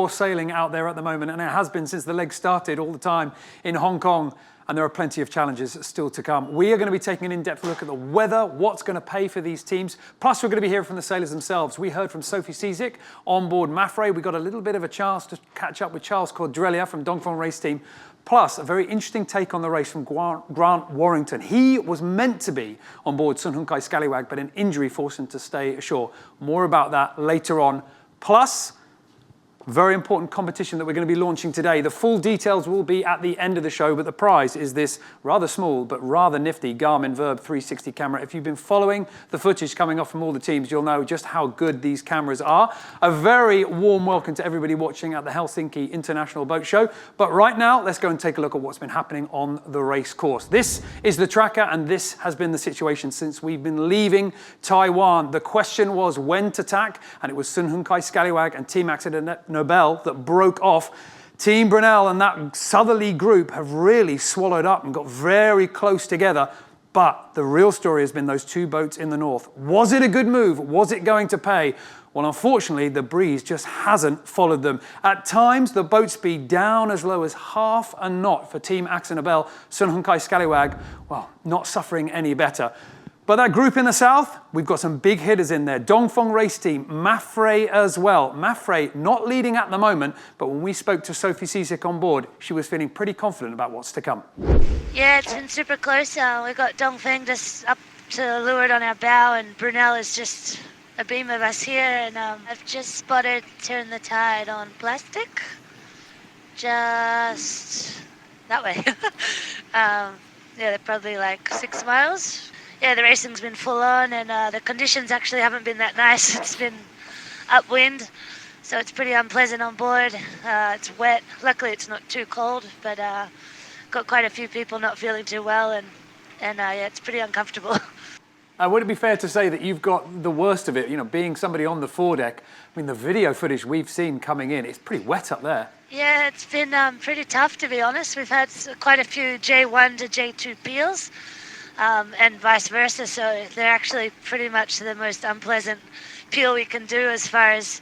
war sailing out there at the moment, and it has been since the legs started all the time in Hong Kong. And there are plenty of challenges still to come. We are going to be taking an in-depth look at the weather, what's going to pay for these teams. Plus, we're going to be hearing from the sailors themselves. We heard from Sophie Cizik on board Mafre. We got a little bit of a chance to catch up with Charles Cordrelia from Dongfeng Race Team. Plus, a very interesting take on the race from Grant Warrington. He was meant to be on board Sun Hun Kai Scallywag, but an injury forced him to stay ashore. More about that later on. Plus, very important competition that we're going to be launching today. The full details will be at the end of the show, but the prize is this rather small but rather nifty Garmin Verb 360 camera. If you've been following the footage coming off from all the teams, you'll know just how good these cameras are. A very warm welcome to everybody watching at the Helsinki International Boat Show. But right now, let's go and take a look at what's been happening on the race course. This is the tracker, and this has been the situation since we've been leaving Taiwan. The question was when to tack, and it was Sun Hun Kai Scallywag and Team Accident Nobel that broke off. Team Brunel and that southerly group have really swallowed up and got very close together. But the real story has been those two boats in the north. Was it a good move? Was it going to pay? Well, unfortunately, the breeze just hasn't followed them. At times, the boat speed down as low as half a knot for Team Accident Nobel, Sun Hun Kai Scallywag, well, not suffering any better. But that group in the south, we've got some big hitters in there. Dongfeng Race Team, Mafre as well. Mafre not leading at the moment, but when we spoke to Sophie Cizik on board, she was feeling pretty confident about what's to come. Yeah, it's been super close. We got Dongfeng just up to leeward on our bow, and Brunel is just a beam of us here. And I've just spotted Turn the Tide on plastic, just that way. Yeah, they're probably like 6 miles. Yeah, the racing's been full on, and the conditions actually haven't been that nice. It's been upwind, so it's pretty unpleasant on board. It's wet. Luckily, it's not too cold, but got quite a few people not feeling too well, and yeah, it's pretty uncomfortable. Would it be fair to say that you've got the worst of it, you know, being somebody on the foredeck? I mean, the video footage we've seen coming in, it's pretty wet up there. Yeah, it's been pretty tough, to be honest. We've had quite a few J1 to J2 peels. And vice versa, so they're actually pretty much the most unpleasant peel we can do as far as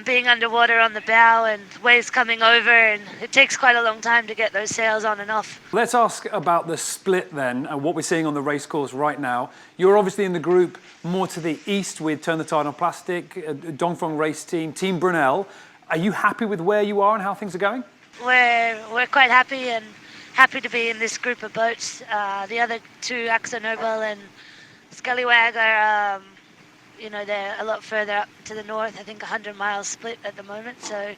being underwater on the bow and waves coming over, and it takes quite a long time to get those sails on and off. Let's ask about the split then, and what we're seeing on the race course right now. You're obviously in the group more to the east with Turn the Tide on plastic, Dongfeng Race Team, Team Brunel. Are you happy with where you are and how things are going? We're quite happy, and happy to be in this group of boats. The other two, Accident Nobel and Scallywag, are, you know, they're a lot further up to the north, I think 100 miles split at the moment, so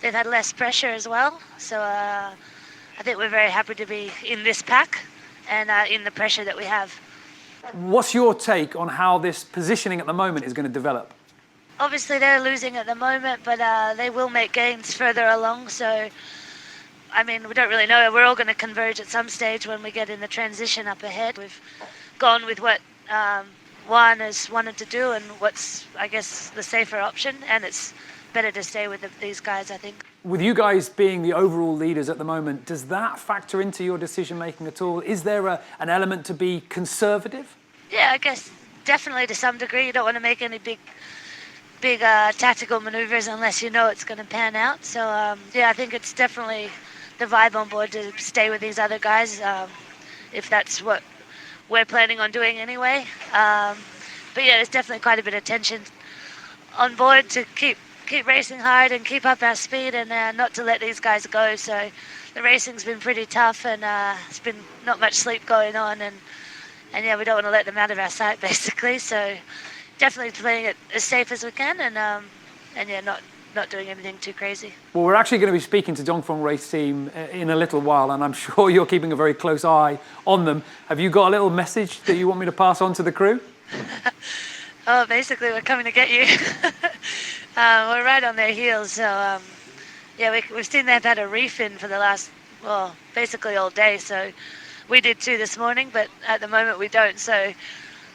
they've had less pressure as well. So I think we're very happy to be in this pack and in the pressure that we have. What's your take on how this positioning at the moment is going to develop? Obviously they're losing at the moment, but they will make gains further along, so I mean, we don't really know. We're all going to converge at some stage when we get in the transition up ahead. We've gone with what Juan has wanted to do and what's, I guess, the safer option, and it's better to stay with these guys, I think. With you guys being the overall leaders at the moment, does that factor into your decision-making at all? Is there an element to be conservative? Yeah, I guess definitely to some degree. You don't want to make any big tactical maneuvers unless you know it's going to pan out. So, yeah, I think it's definitely the vibe on board to stay with these other guys, if that's what we're planning on doing anyway. But yeah, there's definitely quite a bit of tension on board to keep racing hard and keep up our speed, and not to let these guys go. So the racing's been pretty tough, and it's been not much sleep going on, and yeah, we don't want to let them out of our sight basically. So definitely playing it as safe as we can, and yeah, not doing anything too crazy. Well, we're actually going to be speaking to Dongfeng Race Team in a little while, and I'm sure you're keeping a very close eye on them. Have you got a little message that you want me to pass on to the crew? Oh, basically, we're coming to get you. We're right on their heels, so yeah, we've seen they've had a reef in for the last, well, basically all day, so we did too this morning, but at the moment we don't, so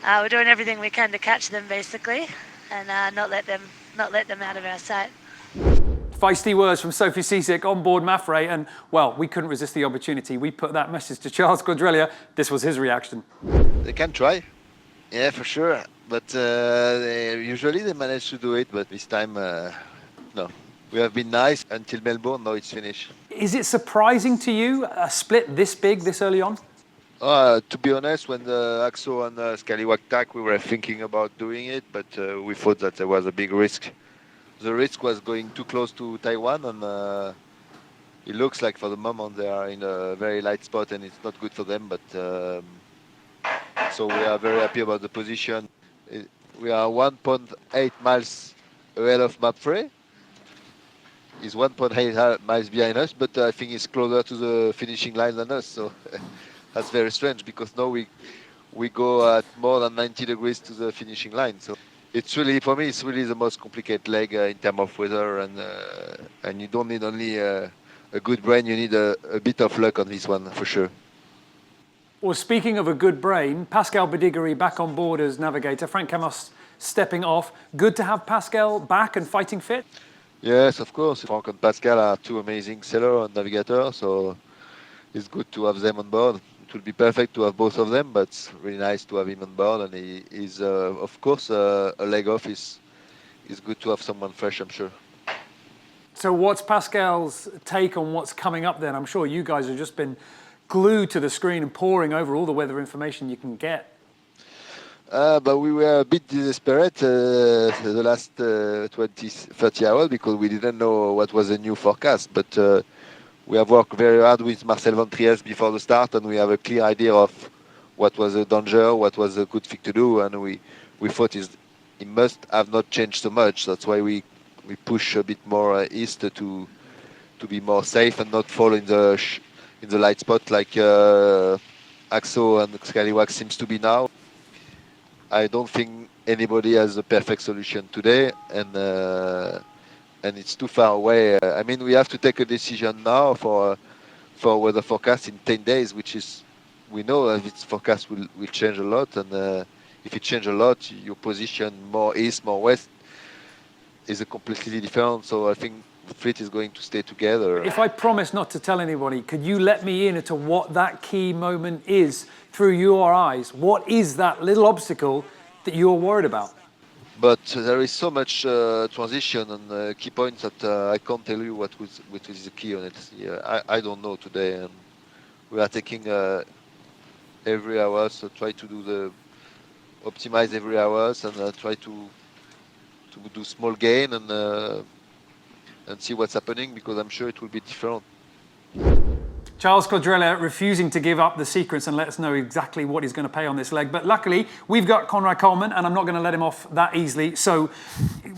we're doing everything we can to catch them, basically, and not let them out of our sight. Feisty words from Sophie Cizik on board Mafre, and well, we couldn't resist the opportunity. We put that message to Charles Cordrelia. This was his reaction. They can try, yeah, for sure. But usually they manage to do it, but this time, no. We have been nice until Melbourne. Now it's finished. Is it surprising to you a split this big this early on? To be honest, when Axo and Scallywag tack, we were thinking about doing it, but we thought that there was a big risk. The risk was going too close to Taiwan, and it looks like for the moment they are in a very light spot, and it's not good for them. But so we are very happy about the position. We are 1.8 miles ahead of map 3. He's 1.8 miles behind us, but I think he's closer to the finishing line than us. So that's very strange because now we go at more than 90 degrees to the finishing line. So it's really, for me, it's really the most complicated leg in terms of weather, and you don't need only a good brain, you need a bit of luck on this one for sure. Well, speaking of a good brain, Pascal Bidigary back on board as navigator, Frank Camos stepping off. Good to have Pascal back and fighting fit? Yes, of course. Frank and Pascal are two amazing sailors and navigators, so it's good to have them on board. It would be perfect to have both of them, but it's really nice to have him on board, and he is, of course, a leg off is good to have someone fresh, I'm sure. So what's Pascal's take on what's coming up then? I'm sure you guys have just been glued to the screen and poring over all the weather information you can get. But we were a bit desperate the last 30 hours because we didn't know what was the new forecast. But we have worked very hard with Marcel Van Trieste before the start, and we have a clear idea of what was the danger, what was a good thing to do, and we thought it must have not changed so much. That's why we push a bit more east to be more safe and not fall in the light spot like Axo and Scallywag seems to be now. I don't think anybody has a perfect solution today, and it's too far away. I mean, we have to take a decision now for weather forecast in 10 days, which is, we know that its forecast will change a lot, and if it changes a lot, your position more east, more west is a completely different. So I think the fleet is going to stay together. If I promise not to tell anybody, could you let me in into what that key moment is through your eyes? What is that little obstacle that you're worried about? But there is so much transition and key points that I can't tell you what is the key on it. Yeah, I don't know today, and we are taking every hour, so try to do optimize every hour and try to do small gain and see what's happening, because I'm sure it will be different. Charles Codrella refusing to give up the secrets and let us know exactly what he's going to pay on this leg. But luckily, we've got Conrad Coleman, and I'm not going to let him off that easily. So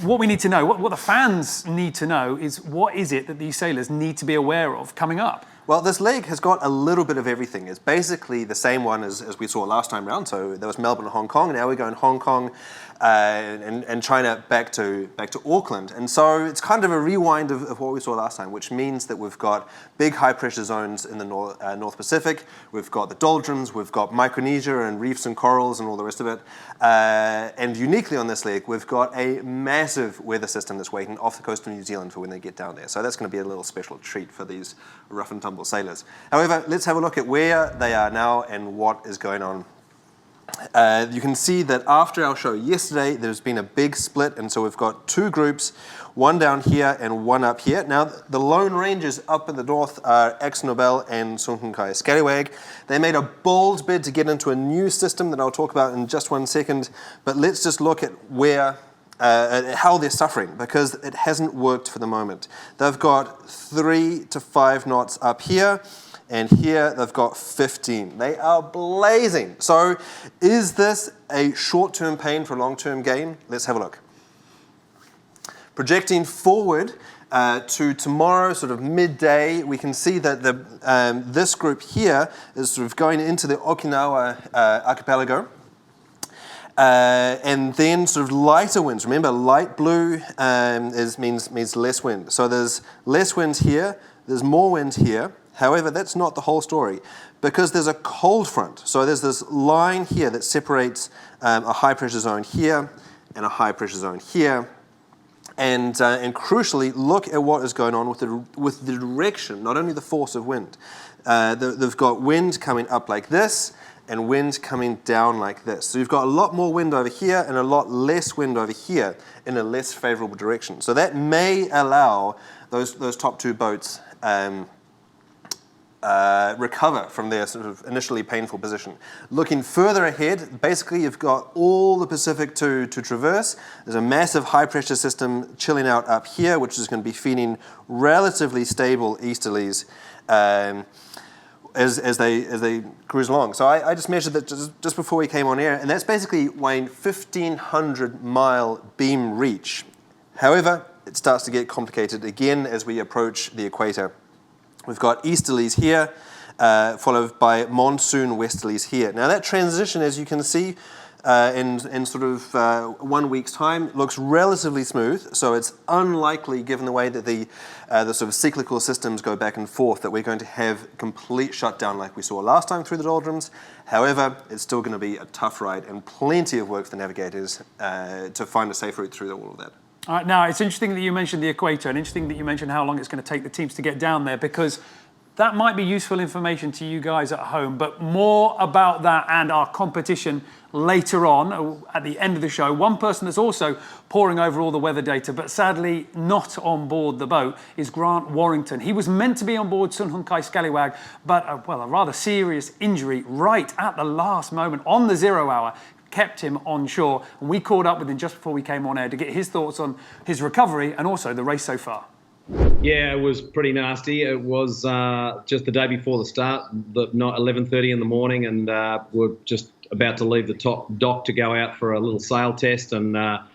what we need to know, what the fans need to know, is what is it that these sailors need to be aware of coming up? Well, this leg has got a little bit of everything. It's basically the same one as we saw last time round. So there was Melbourne and Hong Kong. Now we're going Hong Kong and China back to Auckland. And so it's kind of a rewind of what we saw last time, which means that we've got big high pressure zones in the North Pacific. We've got the doldrums, we've got Micronesia and reefs and corals and all the rest of it. And uniquely on this leg, we've got a massive weather system that's waiting off the coast of New Zealand for when they get down there. So that's going to be a little special treat for these rough and tumble sailors. However, let's have a look at where they are now and what is going on. You can see that after our show yesterday, there's been a big split, and so we've got two groups, one down here and one up here. Now, the Lone Rangers up in the north are Axo Nobel and Sunken Scallywag. They made a bold bid to get into a new system that I'll talk about in just 1 second, but let's just look at how they're suffering, because it hasn't worked for the moment. They've got 3 to 5 knots up here, and here they've got 15. They are blazing. So is this a short-term pain for a long-term gain? Let's have a look. Projecting forward to tomorrow, sort of midday, we can see that this group here is sort of going into the Okinawa archipelago. And then sort of lighter winds. Remember, light blue means less wind. So there's less wind here, there's more wind here. However, that's not the whole story, because there's a cold front. So there's this line here that separates a high pressure zone here and a high pressure zone here. And crucially, look at what is going on with the direction, not only the force of wind. they've got wind coming up like this and wind coming down like this. So you've got a lot more wind over here and a lot less wind over here in a less favorable direction. So that may allow those top two boats recover from their sort of initially painful position. Looking further ahead, basically you've got all the Pacific to traverse. There's a massive high pressure system chilling out up here, which is going to be feeding relatively stable easterlies as they cruise along. So I just measured that just before we came on air, and that's basically weighing 1,500 mile beam reach. However, it starts to get complicated again as we approach the equator. We've got easterlies here, followed by monsoon westerlies here. Now that transition, as you can see, in sort of 1 week's time, looks relatively smooth. So it's unlikely, given the way that the sort of cyclical systems go back and forth, that we're going to have complete shutdown like we saw last time through the doldrums. However, it's still going to be a tough ride and plenty of work for the navigators to find a safe route through all of that. All right, now, it's interesting that you mentioned the equator and interesting that you mentioned how long it's going to take the teams to get down there, because that might be useful information to you guys at home, but more about that and our competition later on at the end of the show. One person that's also poring over all the weather data, but sadly not on board the boat, is Grant Warrington. He was meant to be on board Sun Hung Kai Scallywag, but a rather serious injury right at the last moment on the 0 hour kept him on shore. And we caught up with him just before we came on air to get his thoughts on his recovery and also the race so far. Yeah, it was pretty nasty. It was just the day before the start, 11:30 in the morning, and we're just about to leave the top dock to go out for a little sail test, and there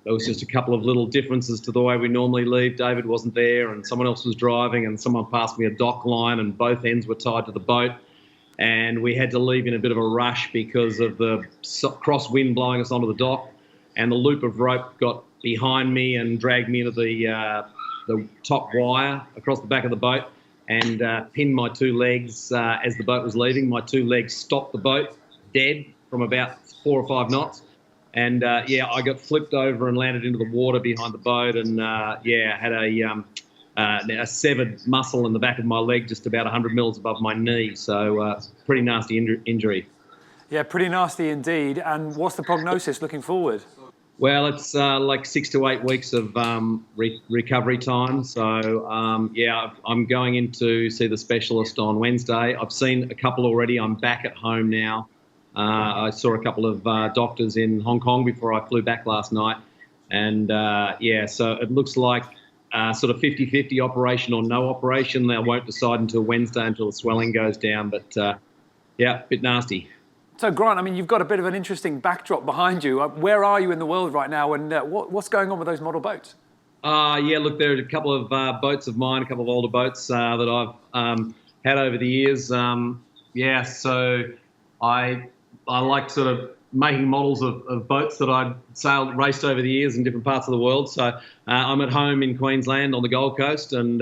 was just a couple of little differences to the way we normally leave. David wasn't there, and someone else was driving, and someone passed me a dock line, and both ends were tied to the boat, and we had to leave in a bit of a rush because of the crosswind blowing us onto the dock, and the loop of rope got behind me and dragged me into the top wire across the back of the boat and pinned my two legs as the boat was leaving. My two legs stopped the boat dead from about 4 or 5 knots. And I got flipped over and landed into the water behind the boat, and had a severed muscle in the back of my leg just about 100 mils above my knee. So pretty nasty injury. Yeah, pretty nasty indeed. And what's the prognosis looking forward? Well, it's like 6 to 8 weeks of recovery time. So, I'm going in to see the specialist on Wednesday. I've seen a couple already. I'm back at home now. I saw a couple of doctors in Hong Kong before I flew back last night. And, so it looks like sort of 50-50 operation or no operation. They won't decide until Wednesday until the swelling goes down. But, a bit nasty. So, Grant, I mean, you've got a bit of an interesting backdrop behind you. Where are you in the world right now, and what's going on with those model boats? Look, there are a couple of boats of mine, a couple of older boats that I've had over the years. So I like sort of making models of boats that I've raced over the years in different parts of the world. So I'm at home in Queensland on the Gold Coast, and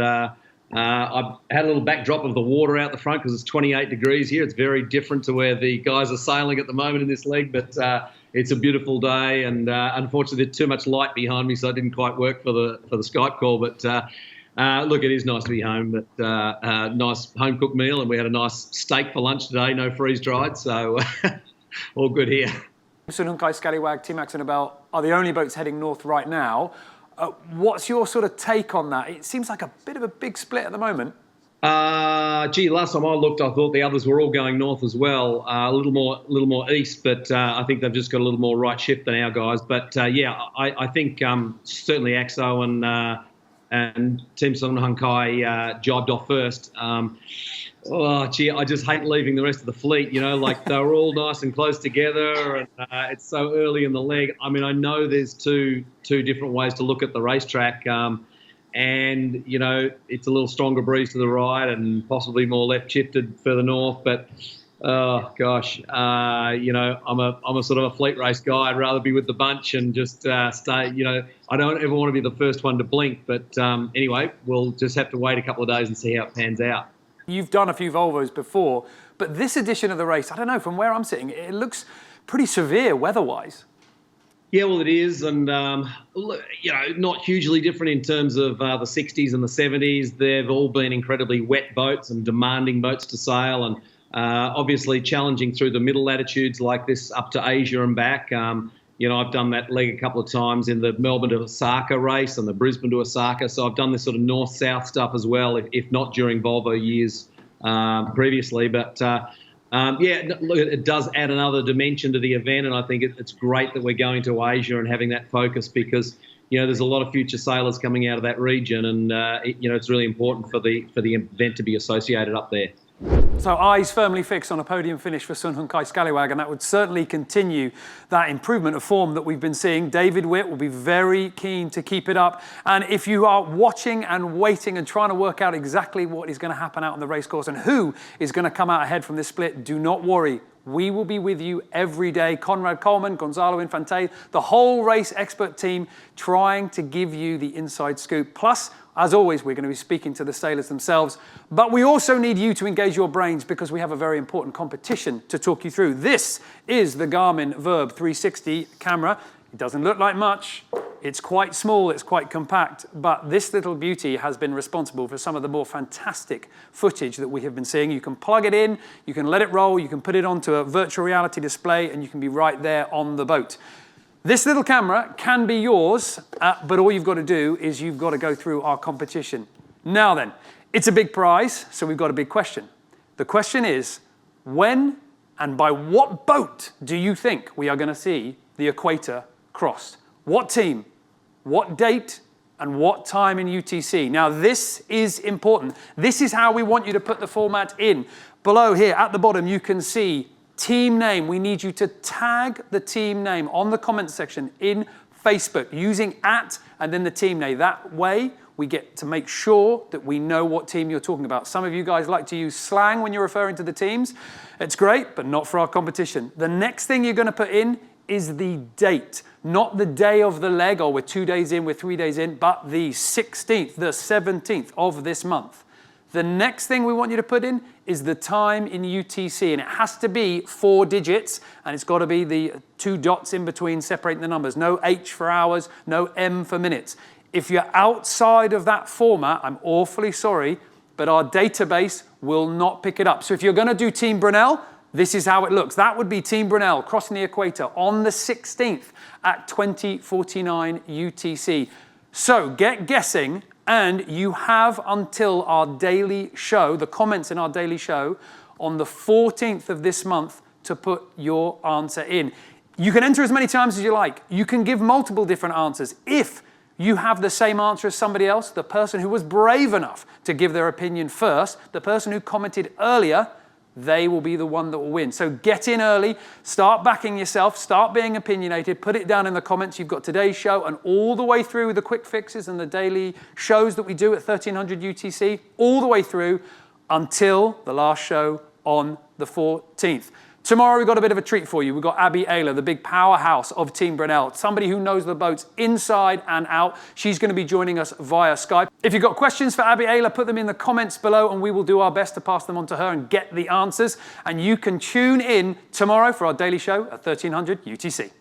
I've had a little backdrop of the water out the front because it's 28 degrees here. It's very different to where the guys are sailing at the moment in this leg, but it's a beautiful day, and unfortunately there's too much light behind me, so it didn't quite work for the Skype call. But look, it is nice to be home. But nice home cooked meal, and we had a nice steak for lunch today, no freeze dried, so all good here. Sun Hung Kai Scallywag, T-Max and Abel are the only boats heading north right now. What's your sort of take on that? It seems like a bit of a big split at the moment. Last time I looked, I thought the others were all going north as well, a little more east, but I think they've just got a little more right shift than our guys. But I think certainly AXO and Team Sun Hung Kai jibed off first. I just hate leaving the rest of the fleet, like they were all nice and close together, and it's so early in the leg. I mean, I know there's two different ways to look at the racetrack, and, it's a little stronger breeze to the right and possibly more left shifted further north, but, I'm a sort of a fleet race guy. I'd rather be with the bunch and just stay, I don't ever want to be the first one to blink, but anyway, we'll just have to wait a couple of days and see how it pans out. You've done a few Volvos before, but this edition of the race, I don't know, from where I'm sitting, it looks pretty severe weather-wise. Yeah, well, it is, and not hugely different in terms of the 60s and the 70s. They've all been incredibly wet boats and demanding boats to sail, and obviously challenging through the middle latitudes like this up to Asia and back. I've done that leg a couple of times in the Melbourne to Osaka race and the Brisbane to Osaka, so I've done this sort of north-south stuff as well, if not during Volvo years previously, but. Look, it does add another dimension to the event, and I think it's great that we're going to Asia and having that focus because there's a lot of future sailors coming out of that region, and it's really important for the event to be associated up there. So eyes firmly fixed on a podium finish for Sun Hun Kai Scallywag, and that would certainly continue that improvement of form that we've been seeing. David Witt will be very keen to keep it up. And if you are watching and waiting and trying to work out exactly what is going to happen out on the racecourse and who is going to come out ahead from this split, do not worry. We will be with you every day. Conrad Coleman, Gonzalo Infante, the whole race expert team trying to give you the inside scoop. Plus, as always, we're going to be speaking to the sailors themselves. But we also need you to engage your brains because we have a very important competition to talk you through. This is the Garmin Verb 360 camera. It doesn't look like much. It's quite small, it's quite compact, but this little beauty has been responsible for some of the more fantastic footage that we have been seeing. You can plug it in, you can let it roll, you can put it onto a virtual reality display, and you can be right there on the boat. This little camera can be yours, but all you've got to do is you've got to go through our competition. Now then, it's a big prize, so we've got a big question. The question is, when and by what boat do you think we are going to see the equator crossed? What team, what date, and what time in UTC? Now, this is important. This is how we want you to put the format in. Below here, at the bottom, you can see team name. We need you to tag the team name on the comment section in Facebook using @ and then the team name. That way, we get to make sure that we know what team you're talking about. Some of you guys like to use slang when you're referring to the teams. It's great, but not for our competition. The next thing you're going to put in is the date. Not the day of the leg, or we're 2 days in, we're 3 days in, but the 16th, the 17th of this month. The next thing we want you to put in is the time in UTC, and it has to be 4 digits, and it's got to be the 2 dots in between separating the numbers. No H for hours, no M for minutes. If you're outside of that format, I'm awfully sorry, but our database will not pick it up. So if you're going to do Team Brunel, this is how it looks. That would be Team Brunel crossing the equator on the 16th at 20:49 UTC. So get guessing, and you have until our daily show, the comments in our daily show, on the 14th of this month to put your answer in. You can enter as many times as you like. You can give multiple different answers. If you have the same answer as somebody else, the person who was brave enough to give their opinion first, the person who commented earlier, they will be the one that will win. So get in early, start backing yourself, start being opinionated, put it down in the comments. You've got today's show and all the way through the quick fixes and the daily shows that we do at 1300 UTC, all the way through until the last show on the 14th. Tomorrow we've got a bit of a treat for you. We've got Abby Ayler, the big powerhouse of Team Brunel, somebody who knows the boats inside and out. She's going to be joining us via Skype. If you've got questions for Abby Ayler, put them in the comments below and we will do our best to pass them on to her and get the answers. And you can tune in tomorrow for our daily show at 1300 UTC.